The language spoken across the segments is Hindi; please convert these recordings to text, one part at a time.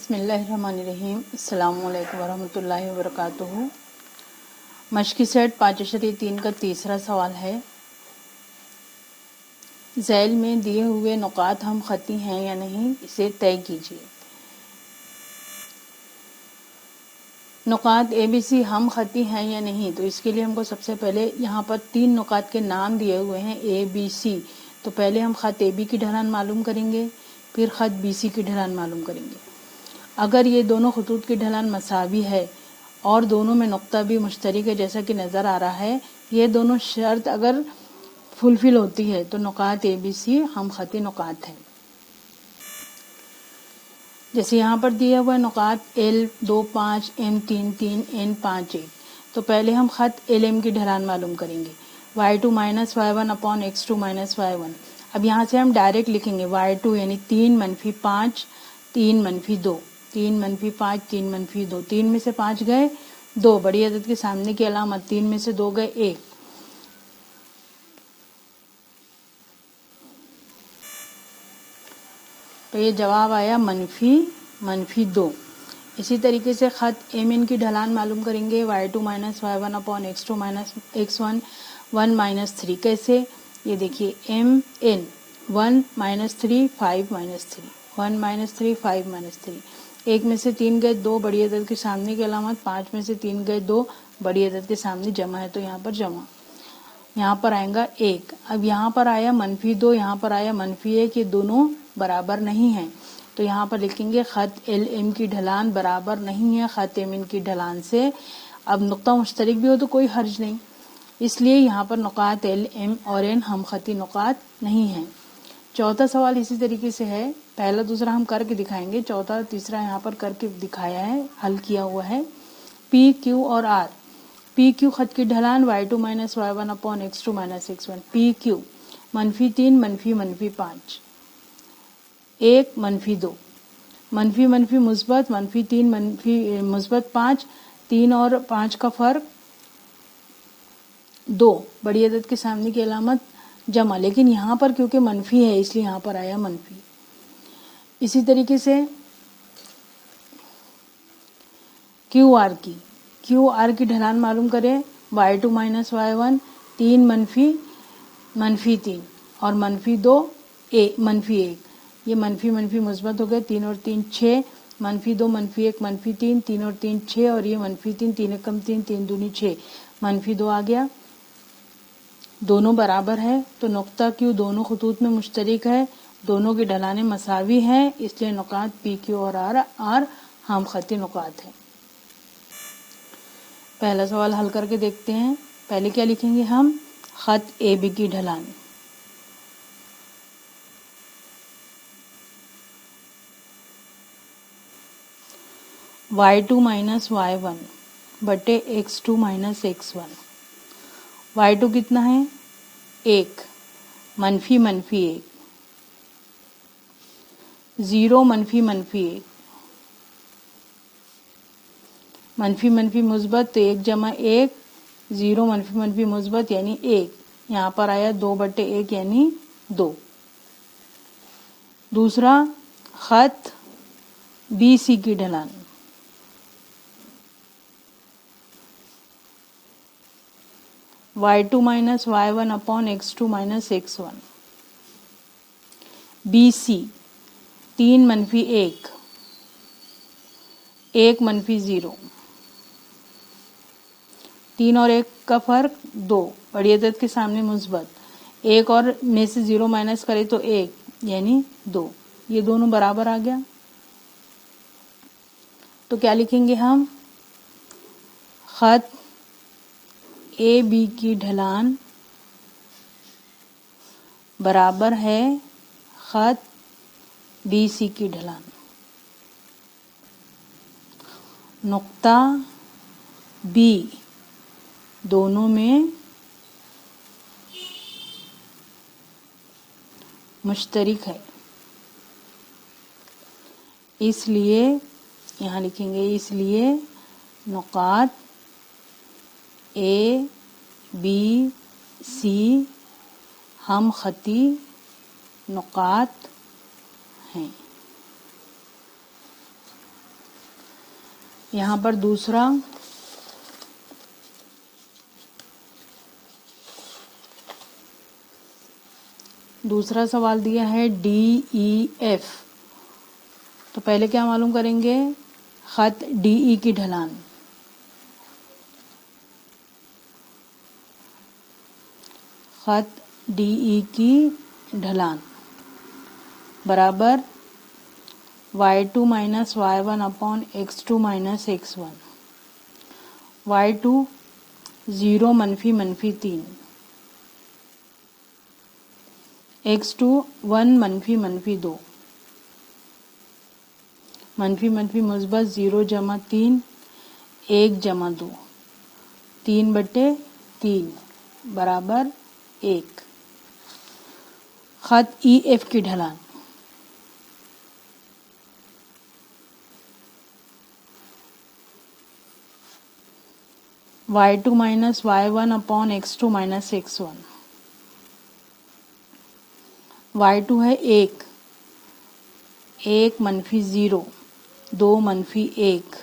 बिस्मिल्लाहिर्रहमानिर्रहीम। अस्सलामुअलैकुम वरहमतुल्लाहि वबरकातुहू। मश्क सेट 5-3 का तीसरा सवाल है। ज़ैल में दिए हुए नुकात हम खती हैं या नहीं, इसे तय कीजिए। नुकात ABC हम खती हैं या नहीं, तो इसके लिए हमको सबसे पहले यहाँ पर 3 नुकात के नाम दिए हुए हैं ABC। तो पहले हम ख़त AB की ढलान मालूम करेंगे, फिर ख़त BC की ढलान मालूम करेंगे। अगर ये दोनों खतूत की ढलान मसावी है और दोनों में नुक्ता भी मुश्तरक है, जैसा कि नज़र आ रहा है, ये दोनों शर्त अगर फुलफिल होती है तो नुकात ABC हम खती नुकात है। जैसे यहाँ पर दिया हुआ नुकात L25, M33, N51। तो पहले हम ख़त LM की ढलान मालूम करेंगे, y2 - y1 upon x2 - y1। अब यहाँ से हम डायरेक्ट लिखेंगे y2 यानी 3 - 5 3 - 2 3 - 5 3 - 2। 3 में से 5 गए 2, बड़ी अदद के सामने की अलामत, 3 में से 2 गए 1। तो ये जवाब आया -2। इसी तरीके से ख़त MN की ढलान मालूम करेंगे, y2 - y1 upon x2 - x1 1 - 3। कैसे, ये देखिए MN 1 - 3 5 - 3 1 - 3 5 - 3। 1 में से 3 गए 2, बड़ी अदद के सामने की अलामत, 5 में से 3 गए 2, बड़ी अदद के सामने जमा है तो यहाँ पर जमा, यहाँ पर आएगा 1। अब यहाँ पर आया -2, यहाँ पर आया -1, ये दोनों बराबर नहीं हैं, तो यहाँ पर लिखेंगे ख़त LM की ढलान बराबर नहीं है ख़त MN की ढलान से। अब नुक्ता मुश्तरक भी हो तो कोई हर्ज नहीं, इसलिए यहाँ पर नुकात LM और N हम खती नुकात नहीं हैं। चौथा सवाल इसी तरीके से है, पहला दूसरा हम करके दिखाएंगे, चौथा तीसरा यहाँ पर करके दिखाया है, हल किया हुआ है। P, Q और R। PQ ख़त की ढलान y2 - y1 upon x2 - x1। PQ -3 -5 1 -2 --- मुस्बत -3 मुस्बत 5, 3 और 5 का फ़र्क 2, बड़ी अदद के सामने की अलामत जमा, लेकिन यहाँ पर क्योंकि मनफी है इसलिए यहाँ पर आया मनफी। इसी तरीके से QR की ढलान मालूम करें, y2 - y1 3 -3 और -2 -1। ये --- मुस्बत हो गए, 3 और 3 6, -2 -1 -3 3 और 3 6 और ये -3 3 एकम 3 3 दूनी 6, -2 आ गया। दोनों बराबर है तो नुक्ता Q दोनों खतूत में मुश्तरक है, दोनों की ढलानें मसावी हैं, इसलिए नुकात PQ और R हम खती नुकात हैं। पहला सवाल हल करके देखते हैं। पहले क्या लिखेंगे हम, ख़त AB की ढलान। y2 - y1 बटे x2 - x1। y2 कितना है 1, -1 0 -1 --- मुस्बत तो 1 जमा 1 0 --- मुस्बत यानी 1, यहाँ पर आया 2/1 यानी 2। दूसरा ख़त BC की ढलान। y2 - y1 upon x2 - x1। BC 3 -1 1 -0 3 और 1 का फ़र्क 2, बड़ी अदद के सामने मुस्बत, 1 और में से 0 माइनस करे तो 1 यानी 2, ये दोनों बराबर आ गया। तो क्या लिखेंगे हम, ख़त AB की ढलान बराबर है ख़त BC की ढलान। नुक्ता B दोनों में मुश्तरक है, इसलिए यहाँ लिखेंगे, इसलिए नुकात A, B, C हम खती नुकात हैं। यहाँ पर दूसरा सवाल दिया है DEF। तो पहले क्या मालूम करेंगे, खत DE की ढलान। खत DE की ढलान बराबर y2 minus y1 upon x2 minus x1। y2 0 मनफी मनफी 3, x2 1 मनफी मनफी 2, मनफी मनफी मुस्बत 0 जमा 3 1 जमा 2, 3/3 बराबर 1। खत EF की ढलान y2 minus y1 upon x2 minus x1। y2 है 1 मनफी 0 2 मनफी 1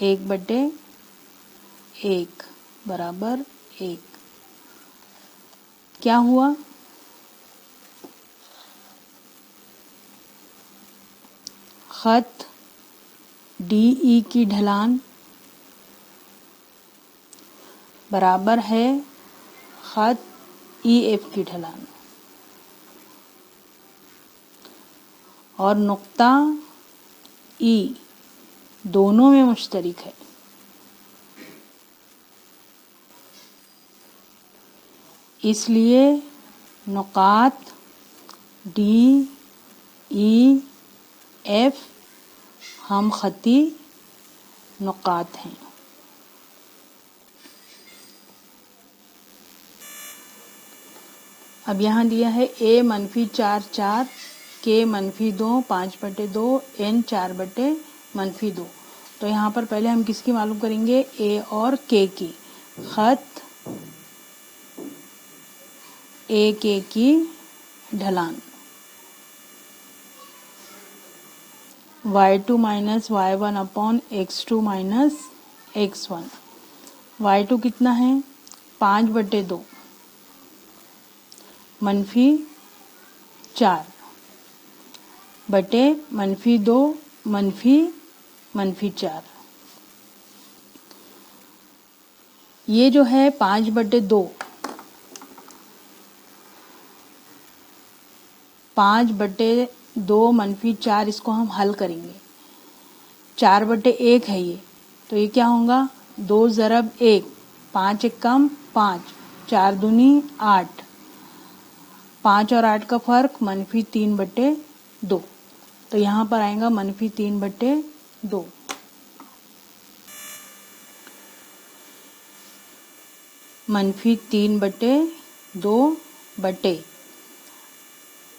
1/1 बराबर 1। क्या हुआ, खत DE की ढलान बराबर है खत EF की ढलान और नुक्ता E दोनों में मुश्तरिक है। इसलिए नुकात DEF हम खती नुकात हैं। अब यहाँ दिया है A मनफी 4 4, K मनफी 2 5/2, N 4/-2। तो यहाँ पर पहले हम किसकी मालूम करेंगे, A और K की। खत AK की ढलान y2 minus y1 upon x2 minus x1। y2 कितना है 5/2 मनफी 4 बटे मनफी 2 मनफी मनफी 4। ये जो है 5/2 5/2 मनफी 4, इसको हम हल करेंगे। 4/1 है ये, तो ये क्या होगा 2 ज़रब 1, 5 एक कम 5, 4 दूनी 8, 5 और 8 का फर्क मनफी 3/2। तो यहाँ पर आएगा मनफी 3/2। मनफी 3/2 बटे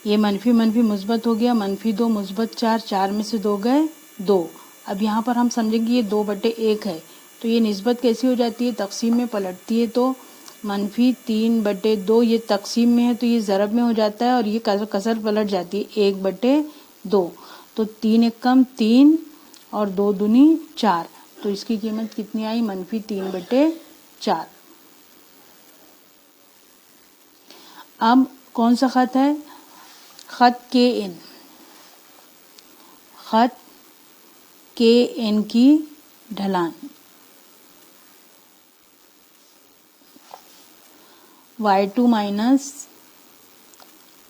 ये मनफी मनफी मुस्बत हो गया, मनफी 2 मुस्बत 4, 4 में से 2 गए 2। अब यहाँ पर हम समझेंगे ये 2/1 है, तो ये निस्बत कैसी हो जाती है, तकसीम में पलटती है। तो मनफी 3/2 ये तकसीम में है तो ये ज़रब में हो जाता है और ये कसर पलट जाती है 1/2। तो 3 एक कम 3 और 2 दूनी 4, तो इसकी कीमत कितनी आई, मनफी 3/4। अब कौन सा खत है, खत KN। खत KN की ढलान y2 माइनस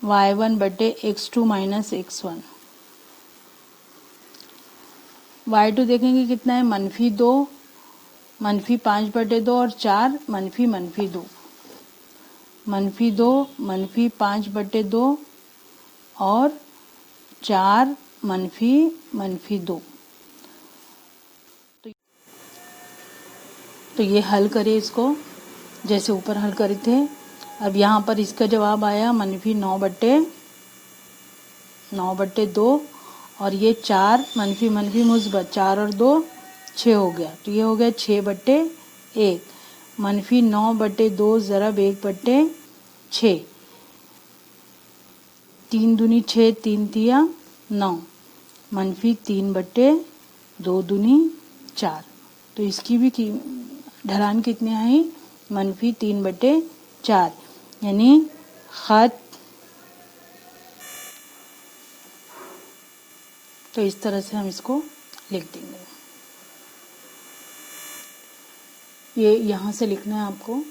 y1 बटे x2 माइनस x1। y2 देखेंगे कितना है मनफी 2 मनफी 5/2 और 4 मनफी मनफी 2, मनफी 2 मनफी 5/2 और 4 मनफी मनफी 2। तो ये हल करें इसको जैसे ऊपर हल करे थे। अब यहाँ पर इसका जवाब आया मनफी 9/2 और ये 4 मनफी मनफी मुस्बत 4 और 2 6 हो गया, तो ये हो गया 6/1। मनफी 9/2 ज़रब 1/6, 3 दूनी 6 3 तिया 9, मनफी 3/2। 2 दूनी 4, तो इसकी भी ढलान कितने आई? -3/4, यानी खत, तो इस तरह से हम इसको लिख देंगे। ये यहाँ से लिखना है आपको।